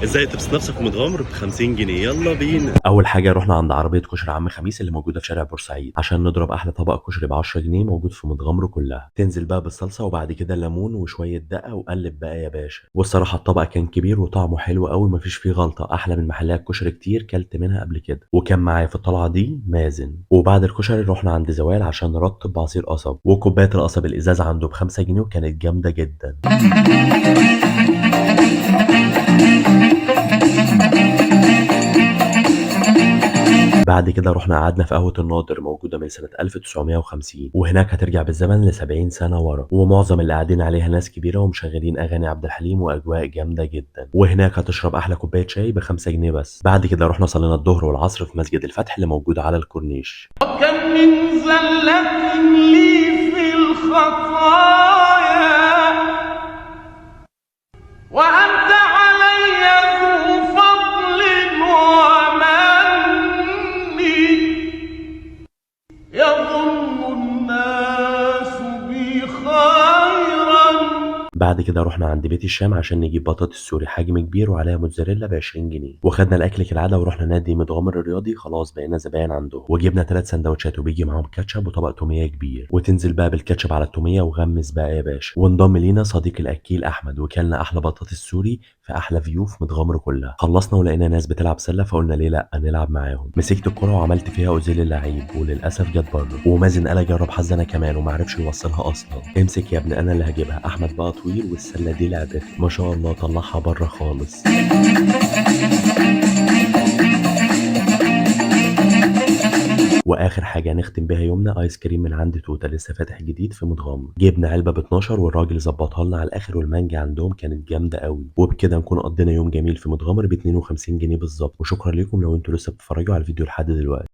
ازاي تبسط نفسك في متغمر ب50 جنيه؟ يلا بينا. اول حاجه رحنا عند عربيه كشري عم خميس اللي موجوده في شارع بورسعيد عشان نضرب احلى طبق كشري ب 10 جنيه موجود في متغمر كلها. تنزل بقى بالصلصه وبعد كده الليمون وشويه دقه وقلب بقى يا باشا. والصراحه الطبق كان كبير وطعمه حلو قوي مفيش فيه غلطه، احلى من محلات كشري كتير كلت منها قبل كده. وكان معايا في الطلعه دي مازن. وبعد الكشري رحنا عند زوال عشان نرطب بعصير قصب، وكوبايه القصب الازاز عنده ب5 جنيه وكانت جامده جدا. بعد كده رحنا قعدنا في قهوة الناظر موجودة من سنة 1950، وهناك هترجع بالزمن ل70 سنة ورا، ومعظم اللي قاعدين عليها ناس كبيرة ومشغلين أغاني عبد الحليم وأجواء جامدة جدا. وهناك هتشرب أحلى كوباية شاي ب5 جنيه بس. بعد كده رحنا صلينا الظهر والعصر في مسجد الفتح اللي موجود على الكورنيش. وكم من زلة لي في الخطايا وأنت علي ذو فضل ومن يظن الناس بي خيرا. بعد كده رحنا عند بيت الشام عشان نجيب بطاطس سوري حجم كبير وعليها موتزاريلا ب20 جنيه، وخدنا الاكل كالعاده ورحنا نادي متغمر الرياضي، خلاص بقينا زباين عنده، وجبنا 3 سندوتشات وبيجي معاهم كاتشب وطبق توميه كبير، وتنزل بقى بالكاتشب على التوميه وغمس بقى يا باشا. وانضم لينا صديق الاكيل احمد وكلنا احلى بطاطس سوري في احلى فيو في متغمر كلها. خلصنا ولقينا ناس بتلعب سله فقلنا ليه لا نلعب معاهم. مسكت الكره وعملت فيها اوزيل اللعيب وللاسف جت بره، ومازن قال اجرب حظ انا كمان ومعرفش يوصلها اصلا. امسك يا ابني انا اللي هجيبها. احمد بقى طويل والسله دي لعبته ما شاء الله طلعها بره خالص. واخر حاجه نختم بيها يومنا ايس كريم من عند توته لسه فاتح جديد في متغمر. جبنا علبه ب 12 والراجل ظبطها لنا على الاخر، والمانجا عندهم كانت جامده قوي. وبكده نكون قضينا يوم جميل في متغمر ب 52 جنيه بالظبط. وشكرا لكم لو انتوا لسه بتتفرجوا على الفيديو لحد دلوقتي.